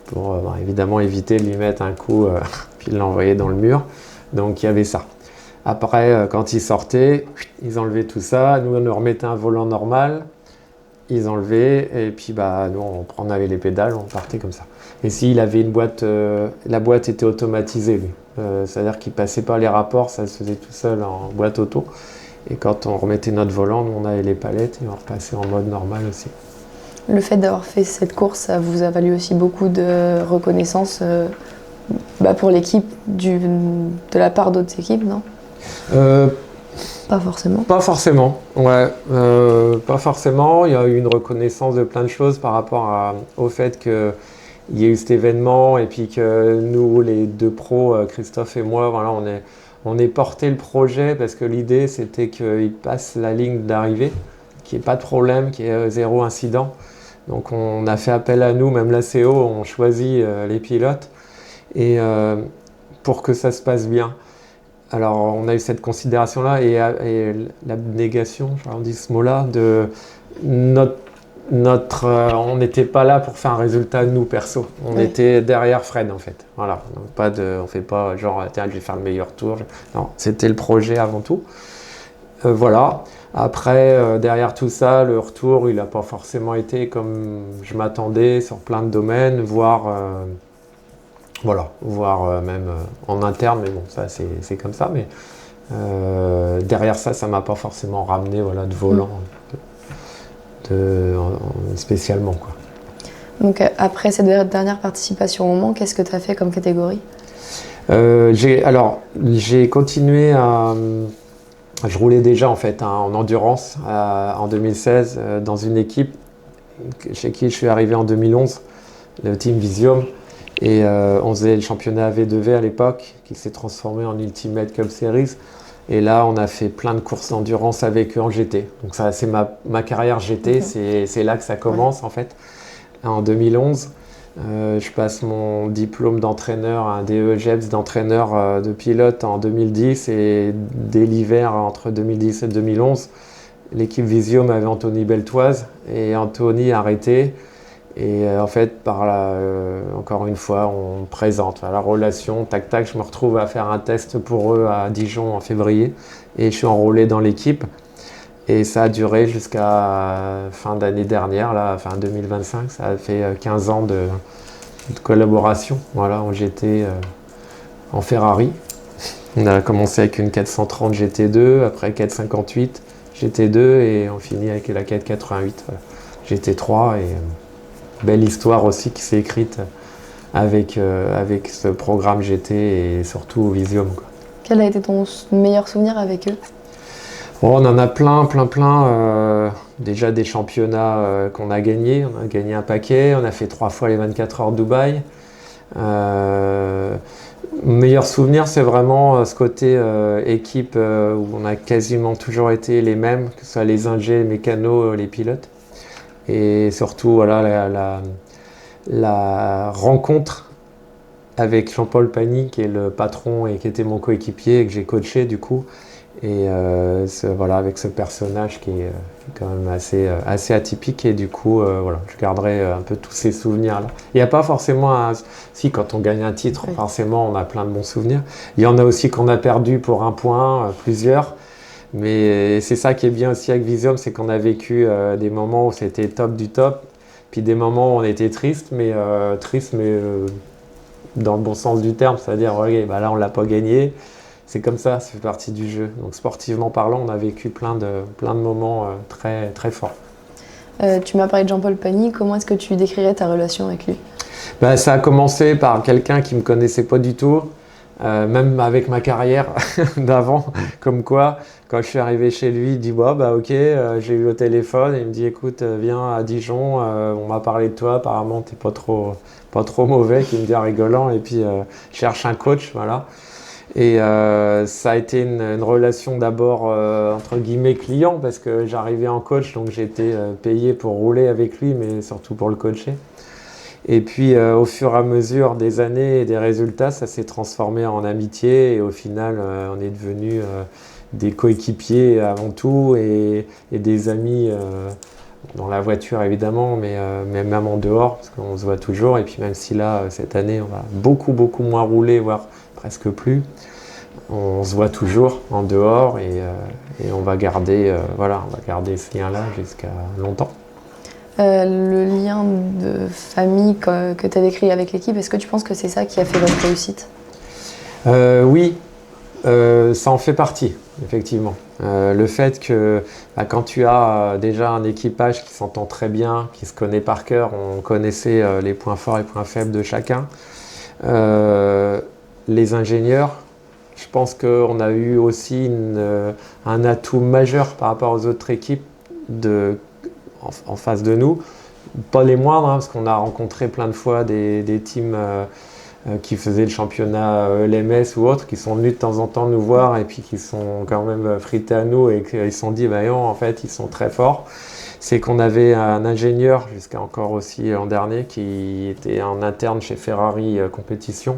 pour évidemment éviter de lui mettre un coup puis de l'envoyer dans le mur. Donc il y avait ça. Après, quand ils sortaient, ils enlevaient tout ça. Nous, on leur mettait un volant normal. Ils enlevaient et puis nous on avait les pédales, on partait comme ça. Et s'il avait une boîte, la boîte était automatisée lui. C'est-à-dire qu'il passait pas les rapports, ça se faisait tout seul en boîte auto. Et quand on remettait notre volant, nous on avait les palettes et on repassait en mode normal aussi. Le fait d'avoir fait cette course, ça vous a valu aussi beaucoup de reconnaissance pour l'équipe de la part d'autres équipes, non ? Pas forcément. Pas forcément, ouais. Pas forcément. Il y a eu une reconnaissance de plein de choses par rapport au fait qu'il y ait eu cet événement et puis que nous, les deux pros, Christophe et moi, voilà, on est porté le projet parce que l'idée, c'était qu'il passe la ligne d'arrivée, qu'il n'y ait pas de problème, qu'il y ait 0 incident. Donc on a fait appel à nous, même l'ACO, on choisit les pilotes et pour que ça se passe bien. Alors, on a eu cette considération-là et l'abnégation, on dit ce mot-là, de on n'était pas là pour faire un résultat nous perso. On était derrière Fred en fait. Voilà, donc on fait pas genre tiens je vais faire le meilleur tour. Non, c'était le projet avant tout. Voilà. Après, derrière tout ça, le retour, il n'a pas forcément été comme je m'attendais sur plein de domaines, voire même en interne, mais bon, ça c'est comme ça. Mais derrière ça, ça m'a pas forcément ramené de volant spécialement, quoi. Donc après cette dernière participation au Mans, qu'est-ce que tu as fait comme catégorie ? J'ai continué à... Je roulais déjà en fait en endurance en 2016 dans une équipe chez qui je suis arrivé en 2011, le team Visium. Et on faisait le championnat V2V à l'époque, qui s'est transformé en Ultimate Cup Series. Et là, on a fait plein de courses d'endurance avec eux en GT. Donc ça, c'est ma carrière GT, c'est là que ça commence en fait. En 2011, je passe mon diplôme d'entraîneur, un DE GEPS d'entraîneur de pilote en 2010. Et dès l'hiver, entre 2010 et 2011, l'équipe Visium avait Anthony Beltoise. Et Anthony a arrêté. Et en fait, encore une fois, on présente la relation, tac tac, je me retrouve à faire un test pour eux à Dijon en février et je suis enrôlé dans l'équipe. Et ça a duré jusqu'à fin d'année dernière, là, fin 2025, ça a fait 15 ans de collaboration. Voilà, j'étais en Ferrari. On a commencé avec une 430 GT2, après 458 GT2 et on finit avec la 488 GT3. Et belle histoire aussi qui s'est écrite avec ce programme GT et surtout au Visium, quoi. Quel a été ton meilleur souvenir avec eux? Bon, on en a plein. Déjà des championnats qu'on a gagnés. On a gagné un paquet. On a fait 3 fois les 24 heures de Dubaï. Meilleur souvenir, c'est vraiment ce côté équipe où on a quasiment toujours été les mêmes, que ce soit les ingés, les mécanos, les pilotes. Et surtout, voilà, la rencontre avec Jean-Paul Pagny, qui est le patron et qui était mon coéquipier et que j'ai coaché du coup. Et voilà, avec ce personnage qui est quand même assez atypique. Et du coup, voilà, je garderai un peu tous ces souvenirs-là. Il n'y a pas forcément Si, quand on gagne un titre, oui, forcément, on a plein de bons souvenirs. Il y en a aussi qu'on a perdu pour 1 point, plusieurs. Mais c'est ça qui est bien aussi avec Visium, c'est qu'on a vécu des moments où c'était top du top. Puis des moments où on était triste, mais dans le bon sens du terme. C'est-à-dire, okay, bah là, on ne l'a pas gagné. C'est comme ça, ça fait partie du jeu. Donc sportivement parlant, on a vécu plein de moments très, très forts. Tu m'as parlé de Jean-Paul Pagny, comment est-ce que tu décrirais ta relation avec lui? Ça a commencé par quelqu'un qui ne me connaissait pas du tout, même avec ma carrière d'avant, comme quoi, quand je suis arrivé chez lui, il dit ok, j'ai eu au téléphone, et il me dit écoute, viens à Dijon, on m'a parlé de toi, apparemment t'es pas trop mauvais, il me dit en rigolant, et puis cherche un coach, voilà. Et ça a été une relation d'abord entre guillemets client parce que j'arrivais en coach, donc j'étais payé pour rouler avec lui, mais surtout pour le coacher. Et puis au fur et à mesure des années et des résultats, ça s'est transformé en amitié et au final on est devenus des coéquipiers avant tout et des amis dans la voiture évidemment, mais même en dehors parce qu'on se voit toujours. Et puis même si là cette année on va beaucoup moins rouler, voire presque plus. On se voit toujours en dehors et on va garder ce lien-là jusqu'à longtemps. Le lien de famille que tu as décrit avec l'équipe, est-ce que tu penses que c'est ça qui a fait votre réussite? Oui, ça en fait partie, effectivement. Le fait que quand tu as déjà un équipage qui s'entend très bien, qui se connaît par cœur, on connaissait les points forts et points faibles de chacun. Les ingénieurs, je pense qu'on a eu aussi un atout majeur par rapport aux autres équipes en face de nous. Pas les moindres, parce qu'on a rencontré plein de fois des teams qui faisaient le championnat LMS ou autres, qui sont venus de temps en temps nous voir et puis qui sont quand même frités à nous et qu'ils se sont dit, en fait, ils sont très forts. C'est qu'on avait un ingénieur, jusqu'à encore aussi l'an dernier, qui était en interne chez Ferrari Compétition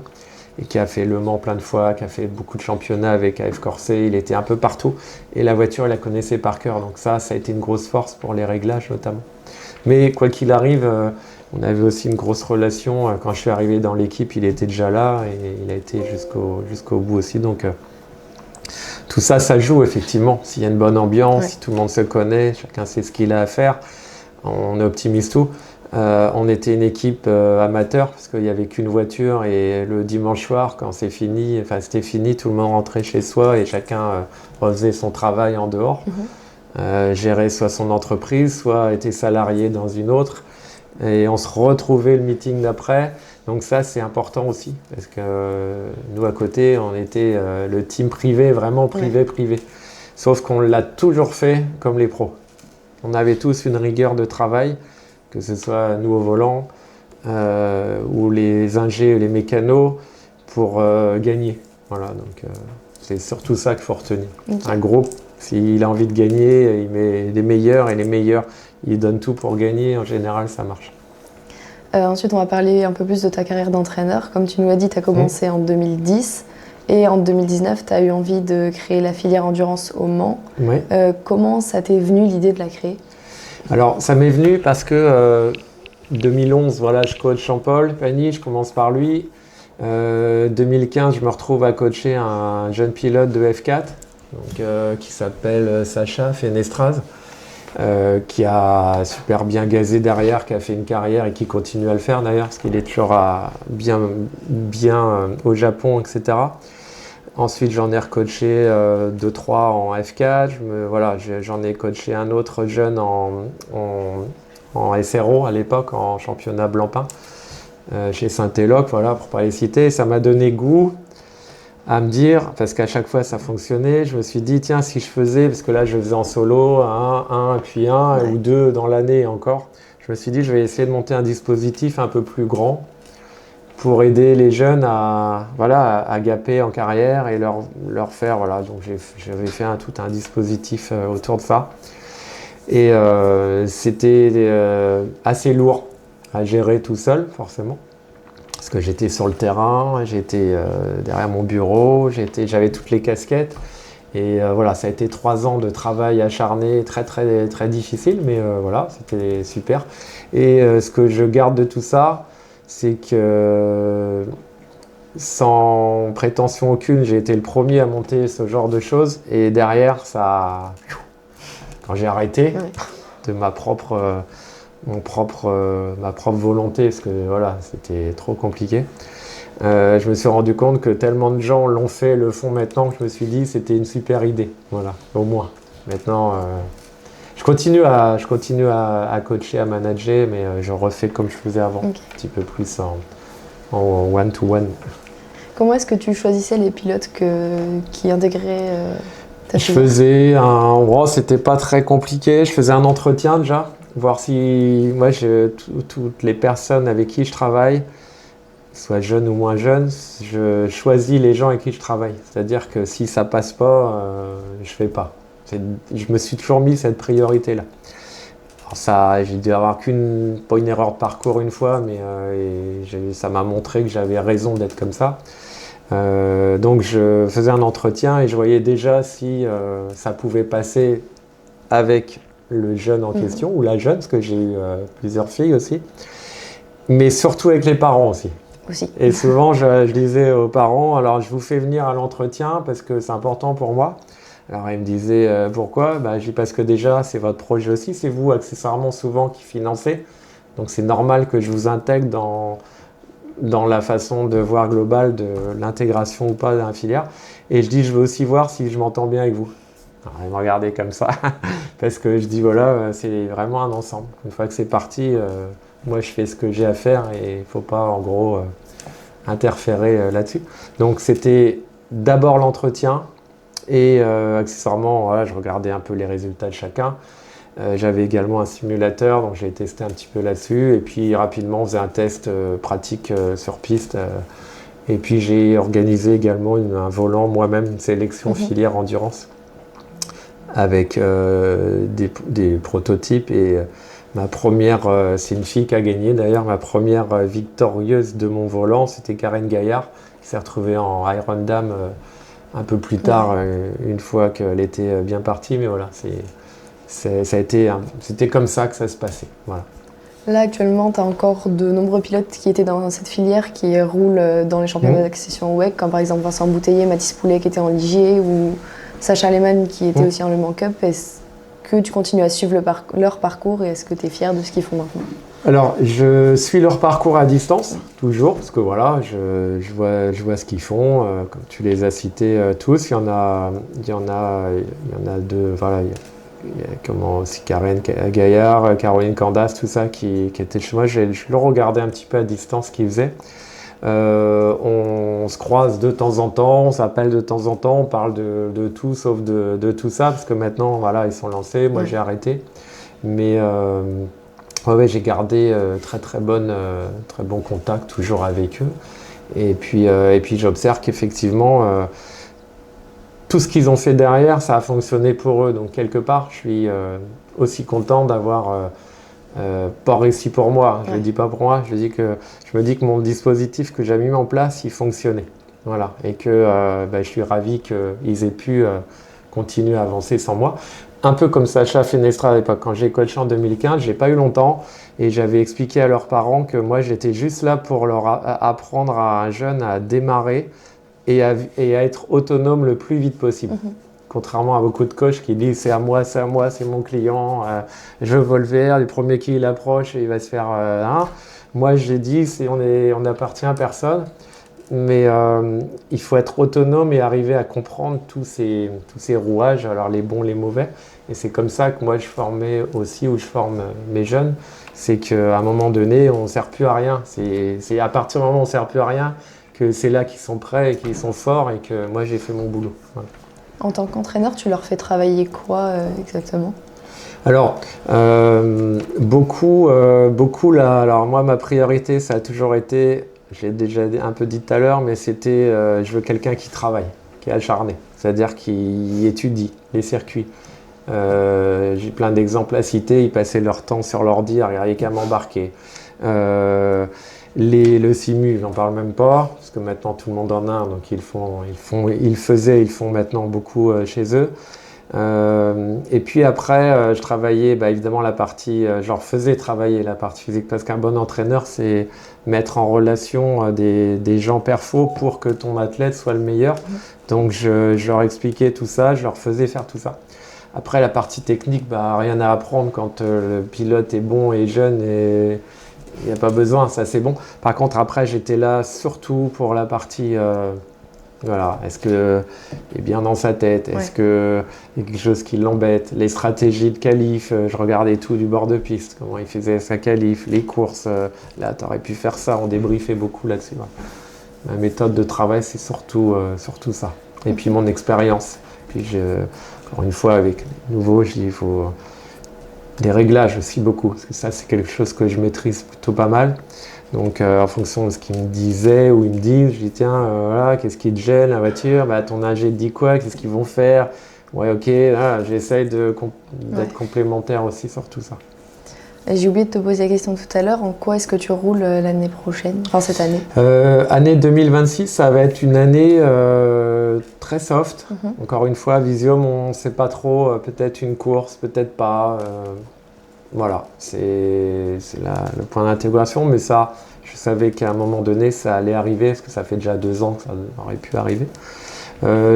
et qui a fait Le Mans plein de fois, qui a fait beaucoup de championnats avec AF Corset, il était un peu partout. Et la voiture, il la connaissait par cœur. Donc ça a été une grosse force pour les réglages notamment. Mais quoi qu'il arrive, on avait aussi une grosse relation. Quand je suis arrivé dans l'équipe, il était déjà là et il a été jusqu'au bout aussi. Donc tout ça, ça joue effectivement. S'il y a une bonne ambiance, si tout le monde se connaît, chacun sait ce qu'il a à faire, on optimise tout. On était une équipe amateur parce qu'il n'y avait qu'une voiture et le dimanche soir, quand c'était fini, tout le monde rentrait chez soi et chacun refaisait son travail en dehors. Gérait soit son entreprise, soit était salarié dans une autre. Et on se retrouvait le meeting d'après. Donc ça, c'est important aussi parce que nous, à côté, on était le team privé, vraiment privé. Sauf qu'on l'a toujours fait comme les pros. On avait tous une rigueur de travail, que ce soit nous au volant ou les ingés, les mécanos, pour gagner. Voilà, donc c'est surtout ça qu'il faut retenir. Okay. Un groupe, s'il a envie de gagner, il met les meilleurs et les meilleurs, il donne tout pour gagner. En général, ça marche. Ensuite, on va parler un peu plus de ta carrière d'entraîneur. Comme tu nous l'as dit, tu as commencé en 2010 et en 2019, tu as eu envie de créer la filière endurance au Mans. Oui. Comment ça t'est venu l'idée de la créer? Alors, ça m'est venu parce que 2011, voilà, je coach Jean-Paul Pagny, je commence par lui. 2015, je me retrouve à coacher un jeune pilote de F4 donc, qui s'appelle Sacha Fenestraz, qui a super bien gazé derrière, qui a fait une carrière et qui continue à le faire d'ailleurs, parce qu'il est toujours bien au Japon, etc. Ensuite, j'en ai recoaché 2-3 en F4. J'en ai coaché un autre jeune en SRO à l'époque, en championnat Blancpain, chez Saint-Éloque, voilà, pour ne pas les citer. Ça m'a donné goût à me dire, parce qu'à chaque fois ça fonctionnait, je me suis dit, tiens, si je faisais, parce que là je faisais en solo, un, puis un, ou deux dans l'année encore, je me suis dit, je vais essayer de monter un dispositif un peu plus grand pour aider les jeunes à gaper en carrière et leur faire, voilà, donc j'avais fait tout un dispositif autour de ça. Et c'était assez lourd à gérer tout seul, forcément. Parce que j'étais sur le terrain, j'étais derrière mon bureau, j'avais toutes les casquettes. Et voilà, ça a été 3 ans de travail acharné, très très très difficile, mais voilà, c'était super. Et ce que je garde de tout ça, c'est que sans prétention aucune, j'ai été le premier à monter ce genre de choses. Et derrière, quand j'ai arrêté de ma propre volonté, parce que voilà, c'était trop compliqué. Je me suis rendu compte que tellement de gens le font maintenant, que je me suis dit c'était une super idée. Voilà, au moins. Maintenant, je continue à coacher, à manager, mais je refais comme je faisais avant, un petit peu plus en one-to-one. Comment est-ce que tu choisissais les pilotes qui intégraient ta c'était pas très compliqué. Je faisais un entretien déjà, voir si toutes les personnes avec qui je travaille, soit jeunes ou moins jeunes, je choisis les gens avec qui je travaille. C'est-à-dire que si ça passe pas, je fais pas. Je me suis toujours mis cette priorité-là. Alors ça, j'ai dû avoir pas une erreur de parcours une fois, mais ça m'a montré que j'avais raison d'être comme ça. Donc je faisais un entretien et je voyais déjà si ça pouvait passer avec le jeune en question, ou la jeune, parce que j'ai eu plusieurs filles aussi, mais surtout avec les parents aussi. Et souvent je disais aux parents, alors je vous fais venir à l'entretien parce que c'est important pour moi. Alors ils me disaient pourquoi ? Je dis parce que déjà c'est votre projet aussi, c'est vous accessoirement souvent qui financez, donc c'est normal que je vous intègre dans la façon de voir globale de l'intégration ou pas d'un filière. Et je dis, je veux aussi voir si je m'entends bien avec vous. Alors, ils me regardaient comme ça, parce que je dis, voilà, c'est vraiment un ensemble. Une fois que c'est parti, moi je fais ce que j'ai à faire et il ne faut pas, en gros, interférer là-dessus. Donc c'était d'abord l'entretien et accessoirement, voilà, je regardais un peu les résultats de chacun. J'avais également un simulateur, donc j'ai testé un petit peu là-dessus. Et puis rapidement, on faisait un test pratique sur piste. Et puis j'ai organisé également un volant moi-même, une sélection filière endurance avec des prototypes. Et ma première, c'est une fille qui a gagné d'ailleurs, ma première victorieuse de mon volant, c'était Karen Gaillard, qui s'est retrouvée en Iron Dame un peu plus tard, une fois qu'elle était bien partie. Mais voilà, c'était comme ça que ça se passait. Voilà. Là, actuellement, tu as encore de nombreux pilotes qui étaient dans cette filière, qui roulent dans les championnats d'accession WEC, comme par exemple Vincent Bouteiller, Mathis Poulet qui était en Ligier, ou Sacha Lehmann qui était aussi en Le Mans Cup. Est-ce que tu continues à suivre leur parcours et est-ce que tu es fier de ce qu'ils font maintenant ? Alors, je suis leur parcours à distance, toujours, parce que voilà, je vois ce qu'ils font, comme tu les as cités tous. Il y en a deux, voilà. Comment aussi Karen Gaillard, Caroline Candas, tout ça qui était chez moi. Je le regardais un petit peu à distance ce qu'ils faisaient. On se croise de temps en temps, on s'appelle de temps en temps, on parle de tout sauf de tout ça, parce que maintenant, voilà, ils sont lancés, moi j'ai arrêté. Mais j'ai gardé très bon contact toujours avec eux. Et puis j'observe qu'effectivement, tout ce qu'ils ont fait derrière, ça a fonctionné pour eux. Donc quelque part, je suis aussi content d'avoir pas réussi pour moi. Je ne le dis pas pour moi, je me dis que mon dispositif que j'ai mis en place, il fonctionnait. Voilà. Et que je suis ravi qu'ils aient pu continuer à avancer sans moi. un peu comme Sacha Fenestra à l'époque. Quand j'ai coaché en 2015, j'ai pas eu longtemps et j'avais expliqué à leurs parents que moi j'étais juste là pour leur apprendre à un jeune à démarrer et à être autonome le plus vite possible. Contrairement à beaucoup de coachs qui disent c'est à moi, c'est mon client, je veux le faire, le premier qui l'approche, il va se faire Moi j'ai dit on n'appartient à personne, mais il faut être autonome et arriver à comprendre tous ces rouages, alors les bons, les mauvais. Et c'est comme ça que moi je formais aussi, ou je forme mes jeunes, c'est qu'à un moment donné on ne sert plus à rien. C'est à partir du moment où on ne sert plus à rien que c'est là qu'ils sont prêts et qu'ils sont forts et que moi j'ai fait mon boulot. Voilà. En tant qu'entraîneur, tu leur fais travailler quoi exactement? Alors, beaucoup là. Alors moi, ma priorité, ça a toujours été, je l'ai déjà un peu dit tout à l'heure, mais c'était, je veux quelqu'un qui travaille, qui est acharné, c'est-à-dire qui étudie les circuits. J'ai plein d'exemples à citer. Ils passaient leur temps sur l'ordi à regarder qu'à m'embarquer. Le simu, j'en parle même pas, parce que maintenant tout le monde en a, donc ils font maintenant beaucoup chez eux. Et puis après, je travaillais évidemment la partie, je leur faisais travailler la partie physique, parce qu'un bon entraîneur, c'est mettre en relation des gens perfos pour que ton athlète soit le meilleur. Donc je leur expliquais tout ça, je leur faisais faire tout ça. Après, la partie technique, rien à apprendre quand le pilote est bon et jeune et il n'y a pas besoin, ça c'est bon. Par contre, après, j'étais là surtout pour la partie, voilà, est-ce qu'il est bien dans sa tête, est-ce qu'il y a quelque chose qui l'embête, les stratégies de qualif, je regardais tout du bord de piste, comment il faisait sa qualif, les courses, là, tu aurais pu faire ça, on débriefait beaucoup là-dessus. Ouais. Ma méthode de travail, c'est surtout ça. Et puis mon expérience. Puis encore une fois, avec les nouveaux, je dis, il faut des réglages aussi beaucoup, parce que ça, c'est quelque chose que je maîtrise plutôt pas mal. Donc, en fonction de ce qu'ils me disaient ou ils me disent, je dis, tiens, voilà, qu'est-ce qui te gêne, la voiture, ton ingé te dit quoi, qu'est-ce qu'ils vont faire? Ouais, ok, là, j'essaye d'être complémentaire aussi sur tout ça. J'ai oublié de te poser la question tout à l'heure, en quoi est-ce que tu roules l'année prochaine, enfin cette année? Année 2026, ça va être une année très soft. Encore une fois, Visium, on ne sait pas trop, peut-être une course, peut-être pas. Voilà, c'est le point d'intégration, mais ça, je savais qu'à un moment donné, ça allait arriver, parce que ça fait déjà 2 ans que ça aurait pu arriver.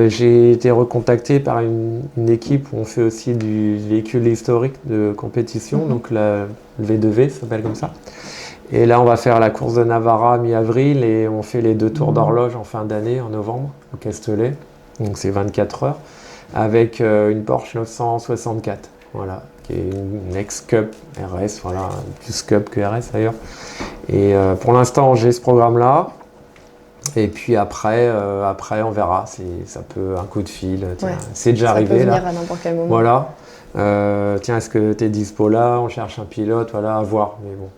J'ai été recontacté par une équipe où on fait aussi du véhicule historique de compétition, donc le V2V, ça s'appelle comme ça. Et là, on va faire la course de Navarra mi-avril et on fait les 2 tours d'horloge en fin d'année, en novembre, au Castellet. Donc c'est 24 heures, avec une Porsche 964, voilà, qui est une ex-Cup RS, voilà, plus Cup que RS d'ailleurs. Et pour l'instant, j'ai ce programme-là. Et puis après, on verra. Ça peut un coup de fil. Tiens, c'est déjà arrivé. Ça peut venir là. À n'importe quel moment. Voilà. Tiens, est-ce que tu es dispo là? On cherche un pilote, voilà, à voir. Mais bon,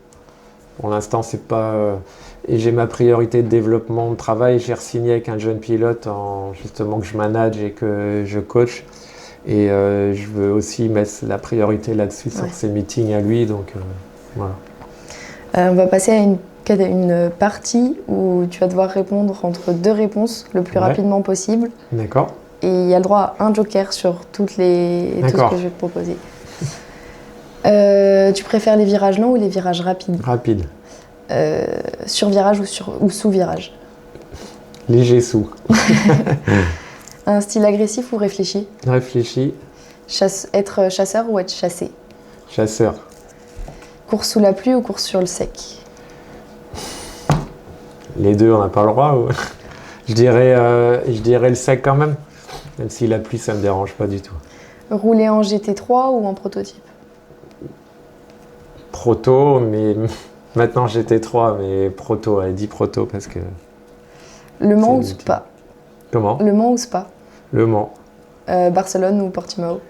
pour l'instant, c'est pas. Et j'ai ma priorité de développement de travail. J'ai re-signé avec un jeune pilote, justement que je manage et que je coach. Et je veux aussi mettre la priorité là-dessus sur ses meetings à lui. Donc voilà. On va passer à une partie où tu vas devoir répondre entre 2 réponses le plus rapidement possible. D'accord. Et il y a le droit à un joker sur tout ce que je vais te proposer. Tu préfères les virages longs ou les virages rapides? Rapide. Sur virage ou sous virage? Léger sous. Un style agressif ou réfléchi? Réfléchi. Être chasseur ou être chassé? Chasseur. Course sous la pluie ou course sur le sec? Les deux, on n'a pas le droit. Ou... je dirais le sec quand même. Même si la pluie, ça ne me dérange pas du tout. Rouler en GT3 ou en prototype? Proto, mais maintenant GT3, mais proto, elle dit proto parce que... Le Mans ou Spa? Comment? Le Mans ou Spa? Le Mans. Barcelone ou Portimao?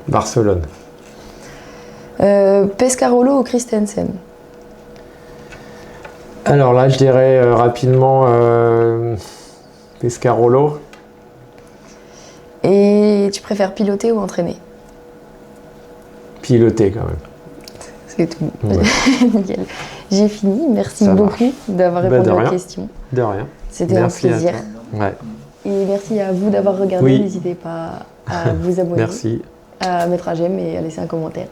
Barcelone. Pescarolo ou Christensen? Alors là, je dirais rapidement Pescarolo. Et tu préfères piloter ou entraîner? Piloter quand même. C'est tout. Ouais. Nickel. J'ai fini. Merci beaucoup d'avoir répondu à la question. De rien. C'était un plaisir. Ouais. Et merci à vous d'avoir regardé. N'hésitez pas à vous abonner, Merci. à mettre un j'aime et à laisser un commentaire.